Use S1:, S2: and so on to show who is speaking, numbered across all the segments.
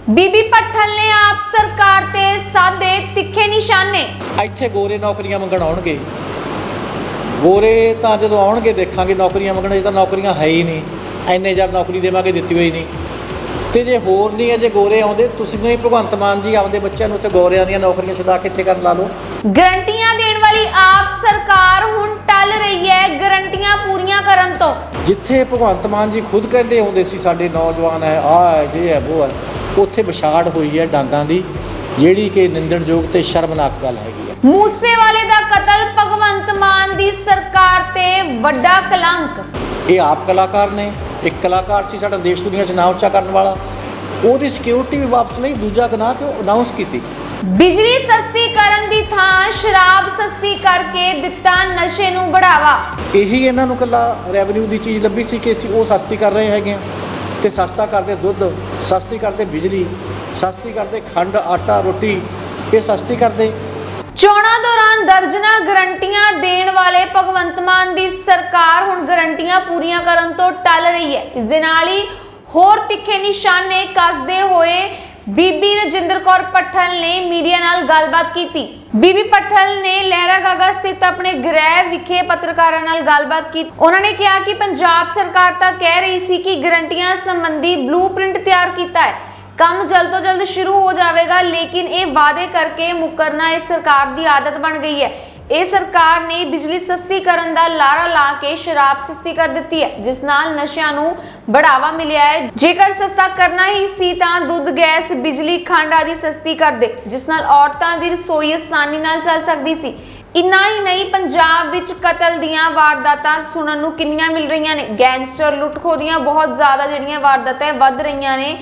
S1: बीबी पट्ठल ने आप सरकार ते साधे तिखे निशाने।
S2: ਇੱਥੇ ਗੋਰੇ ਨੌਕਰੀਆਂ ਮੰਗਣ ਆਉਣਗੇ। ਗੋਰੇ ਤਾਂ ਜਦੋਂ ਆਉਣਗੇ ਦੇਖਾਂਗੇ ਨੌਕਰੀਆਂ ਮੰਗਣ, ਇਹ ਤਾਂ ਨੌਕਰੀਆਂ ਹੈ ਹੀ ਨਹੀਂ। ਇੰਨੇ ਜ਼ਿਆਦਾ ਨੌਕਰੀ ਦੇਵਾਂਗੇ, ਦਿੱਤੀ ਹੋਈ ਨਹੀਂ। ਤੇ ਜੇ ਹੋਰ ਨਹੀਂ ਹੈ, ਜੇ ਗੋਰੇ ਆਉਂਦੇ, ਤੁਸੀਂ ਵੀ ਭਗਵੰਤ ਮਾਨ ਜੀ ਆਪਦੇ ਬੱਚਿਆਂ ਨੂੰ ਉੱਥੇ ਗੋਰਿਆਂ ਦੀਆਂ ਨੌਕਰੀਆਂ ਛੁਡਾ ਕੇ ਇੱਥੇ ਕਰਨ ਲਾ ਲਓ।
S1: ਗਰੰਟੀਆਂ ਦੇਣ ਵਾਲੀ ਆਪ ਸਰਕਾਰ ਹੁਣ ਟਲ ਰਹੀ ਹੈ ਗਰੰਟੀਆਂ ਪੂਰੀਆਂ ਕਰਨ ਤੋਂ।
S2: ਜਿੱਥੇ ਭਗਵੰਤ ਮਾਨ ਜੀ ਖੁਦ ਕਹਿੰਦੇ ਹੁੰਦੇ ਸੀ ਸਾਡੇ ਨੌਜਵਾਨ ਹੈ, ਆਹ ਹੈ, ਜੇ ਹੈ, ਉਹ ਹੈ, ਉੱਥੇ ਵਿਛਾੜ ਹੋਈ ਹੈ ਡਾਂਗਾਂ ਦੀ, ਜਿਹੜੀ ਕਿ ਨਿੰਦਣਯੋਗ ਤੇ ਸ਼ਰਮਨਾਕ ਗੱਲ ਹੈਗੀ ਹੈ।
S1: ਮੂਸੇਵਾਲੇ ਦਾ ਕਤਲ ਭਗਵੰਤ ਮਾਨ ਦੀ ਸਰਕਾਰ ਤੇ ਵੱਡਾ ਕਲੰਕ।
S2: ਇਹ ਆਪ ਕਲਾਕਾਰ ਨੇ, ਇੱਕ ਕਲਾਕਾਰ ਸੀ ਸਾਡਾ ਦੇਸ਼ ਦੁਨੀਆ 'ਚ ਨਾਂ ਉੱਚਾ ਕਰਨ ਵਾਲਾ, ਉਹਦੀ ਸਿਕਿਉਰਿਟੀ ਵੀ ਵਾਪਸ ਲਈ। ਦੂਜਾ ਗੁਨਾਹ ਕਿ ਉਹ ਅਨਾਉਂਸ ਕੀਤੀ
S1: ਬਿਜਲੀ ਸਸਤੀ ਕਰਨ ਦੀ ਥਾਂ ਸ਼ਰਾਬ ਸਸਤੀ ਕਰਕੇ ਦਿੱਤਾ ਨਸ਼ੇ ਨੂੰ ਬੜਾਵਾ।
S2: ਇਹੀ ਇਹਨਾਂ ਨੂੰ ਇਕੱਲਾ ਰੈਵਨਿਊ ਦੀ ਚੀਜ਼ ਲੱਭੀ ਸੀ ਕਿ ਅਸੀਂ ਉਹ ਸਸਤੀ ਕਰ ਰਹੇ ਹੈਗੇ ਹਾਂ, ਤੇ ਸਸਤਾ ਕਰਦੇ ਦੁੱਧ, ਸਸਤੀ ਕਰਦੇ ਬਿਜਲੀ, ਸਸਤੀ ਕਰਦੇ ਖੰਡ, ਆਟਾ, ਰੋਟੀ, ਇਹ ਸਸਤੀ ਕਰਦੇ।
S1: ਚੋਣਾਂ ਦੌਰਾਨ ਦਰਜਨਾਂ ਗਰੰਟੀਆਂ ਦੇਣ ਵਾਲੇ ਭਗਵੰਤ ਮਾਨ ਦੀ ਸਰਕਾਰ ਹੁਣ ਗਰੰਟੀਆਂ ਪੂਰੀਆਂ ਕਰਨ ਤੋਂ ਟਲ ਰਹੀ ਹੈ। ਇਸ ਦੇ ਨਾਲ ਹੀ ਹੋਰ ਤਿੱਖੇ ਨਿਸ਼ਾਨੇ ਕੱਸਦੇ ਹੋਏ ਬੀਬੀ ਰਜਿੰਦਰ ਕੌਰ ਪੱਠਲ ਨੇ ਮੀਡੀਆ ਨਾਲ ਗੱਲਬਾਤ ਕੀਤੀ। ਬੀਬੀ ਪੱਠਲ ਨੇ ਲਹਿਰਾਗਾਗਾ ਸਥਿਤ ਆਪਣੇ ਗ੍ਰਹਿ ਵਿਖੇ ਪੱਤਰਕਾਰਾਂ ਨਾਲ ਗੱਲਬਾਤ ਕੀਤੀ। ਉਹਨਾਂ ਨੇ ਕਿਹਾ ਕਿ ਪੰਜਾਬ ਸਰਕਾਰ ਤਾਂ ਕਹਿ ਰਹੀ ਸੀ ਕਿ ਗਰੰਟੀਆਂ ਸੰਬੰਧੀ ਬਲੂਪ੍ਰਿੰਟ ਤਿਆਰ ਕੀਤਾ ਹੈ, ਕੰਮ ਜਲਦ ਤੋਂ ਜਲਦ ਸ਼ੁਰੂ ਹੋ ਜਾਵੇਗਾ, ਲੇਕਿਨ ਇਹ ਵਾਅਦੇ ਕਰਕੇ ਮੁਕਰਨਾ ਇਸ ਸਰਕਾਰ ਦੀ ਆਦਤ ਬਣ ਗਈ ਹੈ। ਇਹ ਸਰਕਾਰ ਨੇ ਬਿਜਲੀ ਸਸਤੀ ਕਰਨ ਦਾ ਲਾਰਾ ਲਾ ਕੇ ਸ਼ਰਾਬ ਸਸਤੀ ਕਰ ਦਿੱਤੀ ਹੈ, ਜਿਸ ਨਾਲ ਨਸ਼ਿਆਂ ਨੂੰ ਬੜਾਵਾ ਮਿਲਿਆ ਹੈ। ਜੇਕਰ ਸਸਤਾ ਕਰਨਾ ਹੀ ਸੀ ਤਾਂ ਦੁੱਧ, ਗੈਸ, ਬਿਜਲੀ, ਖੰਡ ਆਦਿ ਸਸਤੀ ਕਰਦੇ, ਜਿਸ ਨਾਲ ਔਰਤਾਂ ਦੀ ਰਸੋਈ ਆਸਾਨੀ ਨਾਲ ਚੱਲ ਸਕਦੀ ਸੀ। ਇੰਨਾ ਹੀ ਨਹੀਂ, ਪੰਜਾਬ ਵਿੱਚ ਕਤਲ ਦੀਆਂ ਵਾਰਦਾਤਾਂ ਸੁਣਨ ਨੂੰ ਕਿੰਨੀਆਂ ਮਿਲ ਰਹੀਆਂ ਨੇ। ਗੈਂਗਸਟਰ ਲੁੱਟ-ਖੋਹ ਦੀਆਂ ਬਹੁਤ ਜ਼ਿਆਦਾ ਜਿਹੜੀਆਂ ਵਾਰਦਾਤਾਂ ਵੱਧ ਰਹੀਆਂ ਨੇ,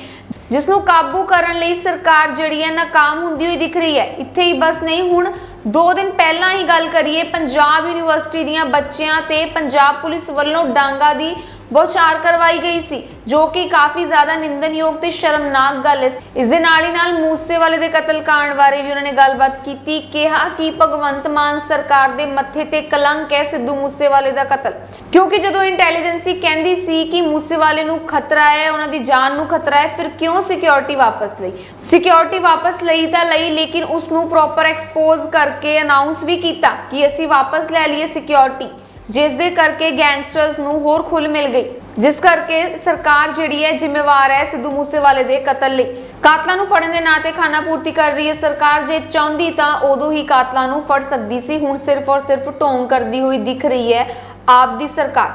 S1: ਜਿਸ ਨੂੰ ਕਾਬੂ ਕਰਨ ਲਈ ਸਰਕਾਰ ਜਿਹੜੀ ਹੈ ਨਾਕਾਮ ਹੁੰਦੀ ਹੋਈ ਦਿਖ ਰਹੀ ਹੈ। ਇੱਥੇ ਹੀ ਬਸ ਨਹੀਂ, ਹੁਣ 2 ਦਿਨ ਪਹਿਲਾਂ ਹੀ ਗੱਲ ਕਰੀਏ, ਪੰਜਾਬ ਯੂਨੀਵਰਸਿਟੀ ਦੀਆਂ ਬੱਚਿਆਂ ਤੇ ਪੰਜਾਬ ਪੁਲਿਸ ਵੱਲੋਂ ਡਾਂਗਾ ਦੀ ਬੌਛਾਰ ਕਰਵਾਈ ਗਈ ਸੀ, ਜੋ ਕਿ ਕਾਫੀ ਜ਼ਿਆਦਾ ਨਿੰਦਣਯੋਗ ਤੇ ਸ਼ਰਮਨਾਕ ਗੱਲ ਹੈ। ਇਸ ਦੇ ਨਾਲ ਹੀ ਨਾਲ ਮੂਸੇਵਾਲੇ ਦੇ ਕਤਲ ਕਾਂਡ ਬਾਰੇ ਵੀ ਉਹਨਾਂ ਨੇ ਗੱਲਬਾਤ ਕੀਤੀ। ਕਿਹਾ ਕਿ ਭਗਵੰਤ ਮਾਨ ਸਰਕਾਰ ਦੇ ਮੱਥੇ ਤੇ ਕਲੰਕ ਹੈ ਸਿੱਧੂ ਮੂਸੇਵਾਲੇ ਦਾ ਕਤਲ, ਕਿਉਂਕਿ ਜਦੋਂ ਇੰਟੈਲੀਜੈਂਸੀ ਕਹਿੰਦੀ ਸੀ ਕਿ ਮੂਸੇਵਾਲੇ ਨੂੰ ਖਤਰਾ ਹੈ, ਉਹਨਾਂ ਦੀ ਜਾਨ ਨੂੰ ਖਤਰਾ ਹੈ, ਫਿਰ ਕਿਉਂ ਸਿਕਿਉਰਿਟੀ ਵਾਪਸ ਲਈ? ਸਿਕਿਉਰਿਟੀ ਵਾਪਸ ਲਈ ਤਾਂ ਲਈ, ਲੇਕਿਨ ਉਸ ਨੂੰ ਪ੍ਰੋਪਰ ਐਕਸਪੋਜ਼ ਕਰਕੇ ਅਨਾਉਂਸ ਵੀ ਕੀਤਾ ਕਿ ਅਸੀਂ ਵਾਪਸ ਲੈ ਲਈਏ ਸਿਕਿਉਰਿਟੀ, ਜਿਸ ਦੇ ਕਰਕੇ ਗੈਂਗਸਟਰਸ ਨੂੰ ਹੋਰ ਖੁੱਲ੍ਹ ਮਿਲ ਗਈ, ਜਿਸ ਕਰਕੇ ਸਰਕਾਰ ਜਿਹੜੀ ਹੈ ਜ਼ਿੰਮੇਵਾਰ ਹੈ ਸਿੱਧੂ ਮੂਸੇਵਾਲੇ ਦੇ ਕਤਲ ਲਈ। ਕਾਤਲਾਂ ਨੂੰ ਫੜਨ ਦੇ ਨਾਂ ਤੇ ਖਾਨਾ ਪੂਰਤੀ ਕਰ ਰਹੀ ਹੈ ਸਰਕਾਰ। ਜੇ ਚਾਹੁੰਦੀ ਤਾਂ ਉਦੋਂ ਹੀ ਕਾਤਲਾਂ ਨੂੰ ਫੜ ਸਕਦੀ ਸੀ। ਹੁਣ ਸਿਰਫ ਔਰ ਸਿਰਫ ਢੋਂਗ ਕਰਦੀ ਹੋਈ ਦਿਖ ਰਹੀ ਹੈ ਆਪ ਦੀ ਸਰਕਾਰ।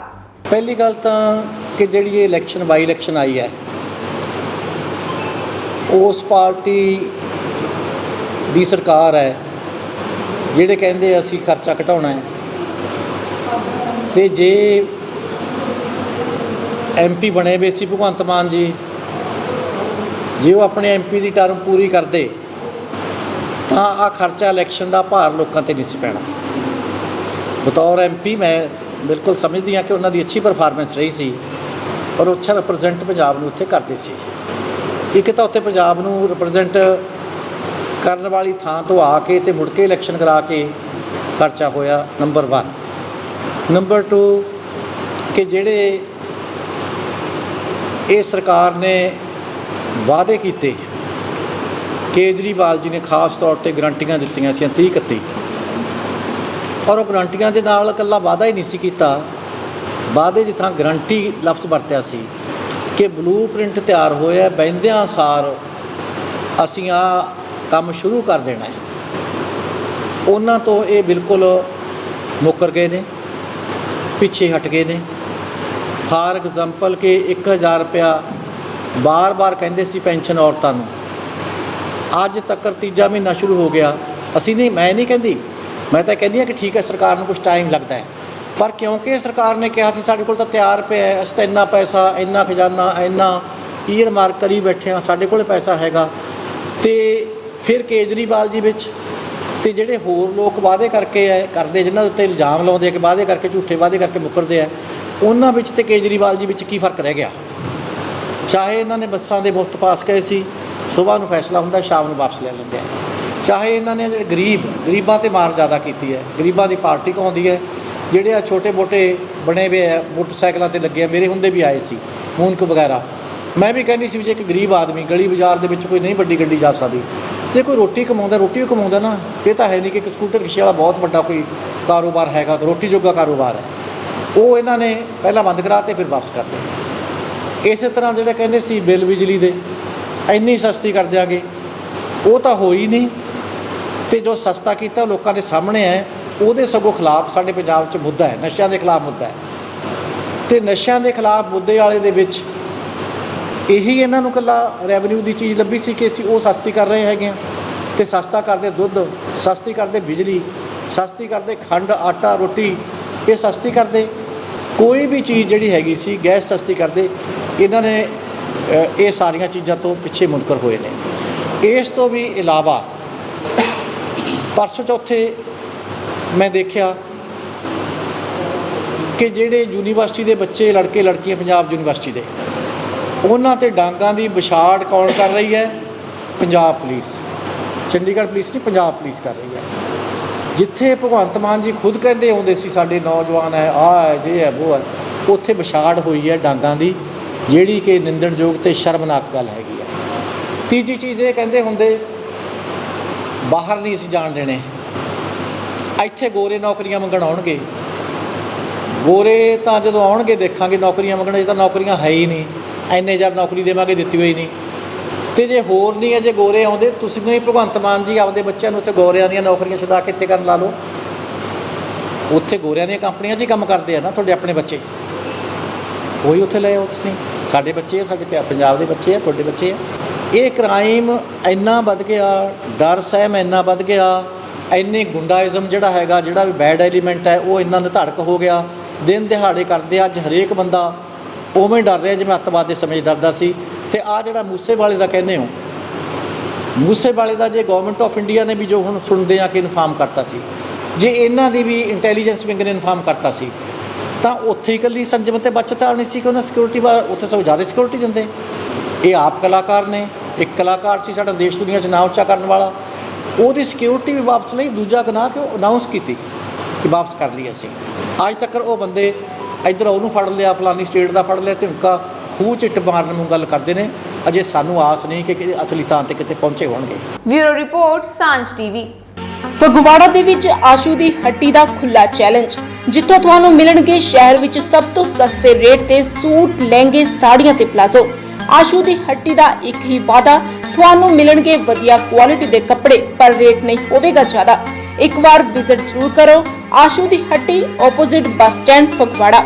S2: ਪਹਿਲੀ ਗੱਲ ਤਾਂ ਕਿ ਜਿਹੜੀ ਇਹ ਇਲੈਕਸ਼ਨ ਬਾਈ ਇਲੈਕਸ਼ਨ ਆਈ ਹੈ, ਉਸ ਪਾਰਟੀ ਦੀ ਸਰਕਾਰ ਹੈ ਜਿਹੜੇ ਕਹਿੰਦੇ ਅਸੀਂ ਖਰਚਾ ਘਟਾਉਣਾ ਹੈ, ਤੇ ਜੇ MP ਬਣੇ ਵੇ ਸੀ ਭਗਵੰਤ ਮਾਨ ਜੀ, ਜੇ ਉਹ ਆਪਣੇ MP ਦੀ ਟਰਮ ਪੂਰੀ ਕਰਦੇ ਤਾਂ ਆਹ ਖਰਚਾ ਇਲੈਕਸ਼ਨ ਦਾ ਭਾਰ ਲੋਕਾਂ 'ਤੇ ਨਹੀਂ ਸੀ ਪੈਣਾ। ਬਤੌਰ MP ਮੈਂ ਬਿਲਕੁਲ ਸਮਝਦੀ ਹਾਂ ਕਿ ਉਹਨਾਂ ਦੀ ਅੱਛੀ ਪਰਫਾਰਮੈਂਸ ਰਹੀ ਸੀ, ਔਰ ਉਹ ਅੱਛਾ ਰਿਪਰੈਜ਼ੈਂਟ ਪੰਜਾਬ ਨੂੰ ਉੱਥੇ ਕਰਦੇ ਸੀ। ਇੱਕ ਤਾਂ ਉੱਥੇ ਪੰਜਾਬ ਨੂੰ ਰਿਪਰੈਜ਼ੈਂਟ ਕਰਨ ਵਾਲੀ ਥਾਂ ਤੋਂ ਆ ਕੇ ਤੇ ਮੁੜ ਕੇ ਇਲੈਕਸ਼ਨ ਕਰਾ ਕੇ ਖਰਚਾ ਹੋਇਆ, ਨੰਬਰ 1। ਨੰਬਰ 2 ਕਿ ਜਿਹੜੇ ਇਹ ਸਰਕਾਰ ਨੇ ਵਾਅਦੇ ਕੀਤੇ, ਕੇਜਰੀਵਾਲ ਜੀ ਨੇ ਖਾਸ ਤੌਰ ਤੇ ਗਰੰਟੀਆਂ ਦਿੱਤੀਆਂ ਸੀ 30-31, ਔਰ ਉਹ ਗਰੰਟੀਆਂ ਦੇ ਨਾਲ ਇਕੱਲਾ ਵਾਅਦਾ ਹੀ ਨਹੀਂ ਸੀ ਕੀਤਾ, ਵਾਅਦੇ ਦੀ ਥਾਂ ਗਰੰਟੀ ਲਫ਼ਜ਼ ਵਰਤਿਆ ਸੀ ਕਿ ਬਲੂਪ੍ਰਿੰਟ ਤਿਆਰ ਹੋਇਆ, ਬਹਿੰਦਿਆਂ ਸਾਰ ਅਸੀਂ ਆਹ ਕੰਮ ਸ਼ੁਰੂ ਕਰ ਦੇਣਾ ਹੈ। ਉਹਨਾਂ ਤੋਂ ਇਹ ਬਿਲਕੁਲ ਮੁੱਕਰ ਗਏ ਨੇ, ਪਿੱਛੇ ਹਟ ਗਏ ਨੇ। ਫਾਰ ਐਗਜ਼ਾਮਪਲ ਕਿ 1000 ਰੁਪਇਆ ਬਾਰ-ਬਾਰ ਕਹਿੰਦੇ ਸੀ ਪੈਨਸ਼ਨ ਔਰਤਾਂ ਨੂੰ, ਅੱਜ ਤੱਕ 3 ਮਹੀਨਾ ਸ਼ੁਰੂ ਹੋ ਗਿਆ। ਅਸੀਂ ਨਹੀਂ, ਮੈਂ ਨਹੀਂ ਕਹਿੰਦੀ, ਮੈਂ ਤਾਂ ਕਹਿੰਦੀ ਹਾਂ ਕਿ ਠੀਕ ਹੈ ਸਰਕਾਰ ਨੂੰ ਕੁਛ ਟਾਈਮ ਲੱਗਦਾ ਹੈ, ਪਰ ਕਿਉਂਕਿ ਸਰਕਾਰ ਨੇ ਕਿਹਾ ਸੀ ਸਾਡੇ ਕੋਲ ਤਾਂ ਤਿਆਰ ਪਿਆ ਹੈ, ਅਸੀਂ ਤਾਂ ਇੰਨਾ ਪੈਸਾ, ਇੰਨਾ ਖਜ਼ਾਨਾ, ਇੰਨਾ ਈਅਰ ਮਾਰਕ ਕਰੀ ਬੈਠੇ ਹਾਂ, ਸਾਡੇ ਕੋਲ ਪੈਸਾ ਹੈਗਾ। ਤੇ ਫਿਰ ਕੇਜਰੀਵਾਲ ਜੀ ਵਿੱਚ ਤੇ ਜਿਹੜੇ ਹੋਰ ਲੋਕ ਵਾਅਦੇ ਕਰਕੇ ਕਰਦੇ, ਜਿਨ੍ਹਾਂ ਦੇ ਉੱਤੇ ਇਲਜ਼ਾਮ ਲਾਉਂਦੇ ਆ ਕਿ ਵਾਅਦੇ ਕਰਕੇ, ਝੂਠੇ ਵਾਅਦੇ ਕਰਕੇ ਮੁੱਕਰਦੇ ਆ, ਉਹਨਾਂ ਵਿੱਚ ਤੇ ਕੇਜਰੀਵਾਲ ਜੀ ਵਿੱਚ ਕੀ ਫਰਕ ਰਹਿ ਗਿਆ? ਚਾਹੇ ਇਹਨਾਂ ਨੇ ਬੱਸਾਂ ਦੇ ਮੁਫਤ ਪਾਸ ਕਰੇ ਸੀ, ਸੁਬਾਹ ਨੂੰ ਫੈਸਲਾ ਹੁੰਦਾ, ਸ਼ਾਮ ਨੂੰ ਵਾਪਸ ਲੈ ਲੈਂਦੇ ਆ। ਚਾਹੇ ਇਹਨਾਂ ਨੇ ਜਿਹੜੇ ਗਰੀਬਾਂ 'ਤੇ ਮਾਰ ਜ਼ਿਆਦਾ ਕੀਤੀ ਹੈ, ਗਰੀਬਾਂ ਦੀ ਪਾਰਟੀ ਕਹਾਉਂਦੀ ਹੈ, ਜਿਹੜੇ ਆ ਛੋਟੇ ਮੋਟੇ ਬਣੇ ਵੇ ਆ, ਮੋਟਰਸਾਈਕਲਾਂ 'ਤੇ ਲੱਗੇ ਆ, ਮੇਰੇ ਹੁੰਦੇ ਵੀ ਆਏ ਸੀ, ਮੂਨਕ ਵਗੈਰਾ, ਮੈਂ ਵੀ ਕਹਿੰਦੀ ਸੀ ਵੀ ਜੇ ਇੱਕ ਗਰੀਬ ਆਦਮੀ ਗਲੀ ਬਾਜ਼ਾਰ ਦੇ ਵਿੱਚ ਕੋਈ ਨਹੀਂ ਵੱਡੀ ਗੱਡੀ ਜਾ ਸਕਦੀ, ਜੇ ਕੋਈ ਰੋਟੀ ਕਮਾਉਂਦਾ ਰੋਟੀ ਉਹ ਕਮਾਉਂਦਾ ਨਾ। ਇਹ ਤਾਂ ਹੈ ਨਹੀਂ ਕਿ ਇੱਕ ਸਕੂਟਰ ਰਿਕਸ਼ੇ ਵਾਲਾ ਬਹੁਤ ਵੱਡਾ ਕੋਈ ਕਾਰੋਬਾਰ ਹੈਗਾ, ਤਾਂ ਰੋਟੀ ਜੋਗਾ ਕਾਰੋਬਾਰ ਹੈ। ਉਹ ਇਹਨਾਂ ਨੇ ਪਹਿਲਾਂ ਬੰਦ ਕਰਾਤੇ, ਫਿਰ ਵਾਪਸ ਕਰ ਲਏ। ਇਸੇ ਤਰ੍ਹਾਂ ਜਿਹੜੇ ਕਹਿੰਦੇ ਸੀ ਬਿੱਲ ਬਿਜਲੀ ਦੇ ਇੰਨੀ ਸਸਤੀ ਕਰ ਦਿਆਂਗੇ, ਉਹ ਤਾਂ ਹੋਈ ਨਹੀਂ। ਅਤੇ ਜੋ ਸਸਤਾ ਕੀਤਾ ਲੋਕਾਂ ਦੇ ਸਾਹਮਣੇ ਹੈ, ਉਹਦੇ ਸਗੋਂ ਖਿਲਾਫ ਸਾਡੇ ਪੰਜਾਬ 'ਚ ਮੁੱਦਾ ਹੈ, ਨਸ਼ਿਆਂ ਦੇ ਖਿਲਾਫ ਮੁੱਦਾ ਹੈ। ਅਤੇ ਨਸ਼ਿਆਂ ਦੇ ਖਿਲਾਫ ਮੁੱਦੇ ਵਾਲੇ ਦੇ ਵਿੱਚ ਇਹੀ ਇਹਨਾਂ ਨੂੰ ਇਕੱਲਾ ਰੈਵਨਿਊ ਦੀ ਚੀਜ਼ ਲੱਭੀ ਸੀ ਕਿ ਅਸੀਂ ਉਹ ਸਸਤੀ ਕਰ ਰਹੇ ਹੈਗੇ ਹਾਂ, ਅਤੇ ਸਸਤਾ ਕਰਦੇ ਦੁੱਧ, ਸਸਤੀ ਕਰਦੇ ਬਿਜਲੀ, ਸਸਤੀ ਕਰਦੇ ਖੰਡ, ਆਟਾ, ਰੋਟੀ, ਇਹ ਸਸਤੀ ਕਰਦੇ। ਕੋਈ ਵੀ ਚੀਜ਼ ਜਿਹੜੀ ਹੈਗੀ ਸੀ, ਗੈਸ ਸਸਤੀ ਕਰਦੇ। ਇਹਨਾਂ ਨੇ ਇਹ ਸਾਰੀਆਂ ਚੀਜ਼ਾਂ ਤੋਂ ਪਿੱਛੇ ਮੁਨਕਰ ਹੋਏ ਨੇ। ਇਸ ਤੋਂ ਵੀ ਇਲਾਵਾ ਪਰਸੋਂ ਚੌਥੇ ਮੈਂ ਦੇਖਿਆ ਕਿ ਜਿਹੜੇ ਯੂਨੀਵਰਸਿਟੀ ਦੇ ਬੱਚੇ, ਲੜਕੇ ਲੜਕੀਆਂ, ਪੰਜਾਬ ਯੂਨੀਵਰਸਿਟੀ ਦੇ, ਉਹਨਾਂ 'ਤੇ ਡਾਂਗਾਂ ਦੀ ਵਿਛਾੜ ਕੌਣ ਕਰ ਰਹੀ ਹੈ? ਪੰਜਾਬ ਪੁਲਿਸ। ਚੰਡੀਗੜ੍ਹ ਪੁਲਿਸ ਨਹੀਂ, ਪੰਜਾਬ ਪੁਲਿਸ ਕਰ ਰਹੀ ਹੈ। ਜਿੱਥੇ ਭਗਵੰਤ ਮਾਨ ਜੀ ਖੁਦ ਕਹਿੰਦੇ ਆਉਂਦੇ ਸੀ ਸਾਡੇ ਨੌਜਵਾਨ ਹੈ, ਆਹ ਹੈ, ਜੇ ਹੈ, ਉਹ ਹੈ, ਉੱਥੇ ਵਿਛਾੜ ਹੋਈ ਹੈ ਡਾਂਗਾਂ ਦੀ, ਜਿਹੜੀ ਕਿ ਨਿੰਦਣਯੋਗ ਅਤੇ ਸ਼ਰਮਨਾਕ ਗੱਲ ਹੈਗੀ ਹੈ। ਤੀਜੀ ਚੀਜ਼ ਇਹ ਕਹਿੰਦੇ ਹੁੰਦੇ ਬਾਹਰ ਨਹੀਂ ਅਸੀਂ ਜਾਣ ਦੇਣੇ, ਇੱਥੇ ਗੋਰੇ ਨੌਕਰੀਆਂ ਮੰਗਣ ਆਉਣਗੇ। ਗੋਰੇ ਤਾਂ ਜਦੋਂ ਆਉਣਗੇ ਦੇਖਾਂਗੇ ਨੌਕਰੀਆਂ ਮੰਗਣ, ਜੇ ਤਾਂ ਨੌਕਰੀਆਂ ਹੈ ਹੀ ਨਹੀਂ, ਇੰਨੇ ਜ਼ਿਆਦਾ ਨੌਕਰੀ ਦੇਵਾਂਗੇ, ਦਿੱਤੀ ਹੋਈ ਨਹੀਂ। ਅਤੇ ਜੇ ਹੋਰ ਨਹੀਂ ਹੈ, ਜੇ ਗੋਰੇ ਆਉਂਦੇ, ਤੁਸੀਂ ਵੀ ਭਗਵੰਤ ਮਾਨ ਜੀ ਆਪਦੇ ਬੱਚਿਆਂ ਨੂੰ ਉੱਥੇ ਗੋਰਿਆਂ ਦੀਆਂ ਨੌਕਰੀਆਂ ਛੁਡਾ ਕੇ ਇੱਥੇ ਕਰਨ ਲਾ ਲਓ। ਉੱਥੇ ਗੋਰਿਆਂ ਦੀਆਂ ਕੰਪਨੀਆਂ 'ਚ ਹੀ ਕੰਮ ਕਰਦੇ ਆ ਨਾ ਤੁਹਾਡੇ ਆਪਣੇ ਬੱਚੇ, ਉਹੀ ਉੱਥੇ ਲੈ ਆਓ ਤੁਸੀਂ। ਸਾਡੇ ਬੱਚੇ ਆ, ਸਾਡੇ ਪੰਜਾਬ ਦੇ ਬੱਚੇ ਆ, ਤੁਹਾਡੇ ਬੱਚੇ ਆ। ਇਹ ਕ੍ਰਾਈਮ ਇੰਨਾ ਵੱਧ ਗਿਆ, ਡਰ ਸਹਿਮ ਇੰਨਾ ਵੱਧ ਗਿਆ, ਇੰਨੇ ਗੁੰਡਾਇਜ਼ਮ ਜਿਹੜਾ ਹੈਗਾ, ਜਿਹੜਾ ਵੀ ਬੈਡ ਐਲੀਮੈਂਟ ਹੈ, ਉਹ ਇੰਨਾ ਨਿਧੜਕ ਹੋ ਗਿਆ। ਦਿਨ ਦਿਹਾੜੇ ਕਰਦੇ ਅੱਜ ਹਰੇਕ ਬੰਦਾ ਉਵੇਂ ਡਰ ਰਿਹਾ ਜਿਵੇਂ ਅੱਤਵਾਦ ਦੇ ਸਮੇਂ 'ਚ ਡਰਦਾ ਸੀ। ਅਤੇ ਆਹ ਜਿਹੜਾ ਮੂਸੇਵਾਲੇ ਦਾ ਕਹਿੰਦੇ ਹੋ, ਮੂਸੇਵਾਲੇ ਦਾ ਜੇ ਗਵਰਨਮੈਂਟ ਆਫ ਇੰਡੀਆ ਨੇ ਵੀ ਜੋ ਹੁਣ ਸੁਣਦੇ ਆ ਕਿ ਇਨਫਾਰਮ ਕਰਤਾ ਸੀ, ਜੇ ਇਹਨਾਂ ਦੀ ਵੀ ਇੰਟੈਲੀਜੈਂਸ ਵਿੰਗ ਨੇ ਇਨਫਾਰਮ ਕਰਤਾ ਸੀ, ਤਾਂ ਉੱਥੇ ਹੀ ਇਕੱਲੀ ਸੰਜਮ ਅਤੇ ਬਚਤ ਆਉਣੀ ਸੀ ਕਿ ਉਹਨਾਂ ਸਿਕਿਉਰਿਟੀ ਉੱਥੇ ਸਭ ਜ਼ਿਆਦਾ ਸਿਕਿਉਰਿਟੀ ਦਿੰਦੇ। ਇਹ ਆਪ ਕਲਾਕਾਰ ਨੇ, ਇੱਕ ਕਲਾਕਾਰ ਸੀ ਸਾਡਾ ਦੇਸ਼ ਦੁਨੀਆ 'ਚ ਨਾਂ ਉੱਚਾ ਕਰਨ ਵਾਲਾ, ਉਹਦੀ ਸਿਕਿਉਰਿਟੀ ਵੀ ਵਾਪਸ ਲਈ। ਦੂਜਾ ਗੁਨਾਹ ਕਿ ਉਹ ਅਨਾਊਂਸ ਕੀਤੀ ਕਿ ਵਾਪਸ ਕਰ ਲਈ ਅਸੀਂ। ਅੱਜ ਤੱਕ ਉਹ ਬੰਦੇ ਇੱਧਰ ਉਹਨੂੰ ਫੜ ਲਿਆ, ਫਲਾਨੀ ਸਟੇਟ ਦਾ ਫੜ ਲਿਆ, ਧਮਕਾ ਖੂਹ 'ਚ ਇੱਟ ਮਾਰਨ ਨੂੰ ਗੱਲ ਕਰਦੇ ਨੇ। ਅਜੇ ਸਾਨੂੰ ਆਸ ਨਹੀਂ ਕਿ ਅਸਲੀ ਥਾਂ 'ਤੇ ਕਿਤੇ ਪਹੁੰਚੇ ਹੋਣਗੇ।
S1: ਬਿਊਰੋ ਰਿਪੋਰਟ, ਸਾਂਝ ਟੀਵੀ।
S3: ਫਗਵਾੜਾ ਦੇ ਵਿੱਚ ਆਸ਼ੂ ਦੀ ਹੱਟੀ ਦਾ ਖੁੱਲਾ ਚੈਲੰਜ, ਜਿੱਥੋਂ ਤੁਹਾਨੂੰ ਮਿਲਣਗੇ ਸ਼ਹਿਰ ਵਿੱਚ ਸਭ ਤੋਂ ਸਸਤੇ ਰੇਟ ਤੇ ਸੂਟ, ਲਹਿੰਗੇ, ਸਾੜੀਆਂ ਤੇ ਪਲਾਜ਼ੋ। ਆਸ਼ੂ ਦੀ ਹੱਟੀ ਦਾ ਇੱਕ ਹੀ ਵਾਅਦਾ, ਤੁਹਾਨੂੰ ਮਿਲਣਗੇ ਵਧੀਆ ਕੁਆਲਿਟੀ ਦੇ ਕੱਪੜੇ, ਪਰ ਰੇਟ ਨਹੀਂ ਹੋਵੇਗਾ ਜ਼ਿਆਦਾ। ਇੱਕ ਵਾਰ ਵਿਜ਼ਿਟ ਜ਼ਰੂਰ ਕਰੋ ਆਸ਼ੂ ਦੀ ਹੱਟੀ, ਆਪੋਜ਼ਿਟ ਬੱਸ ਸਟੈਂਡ, ਫਗਵਾੜਾ।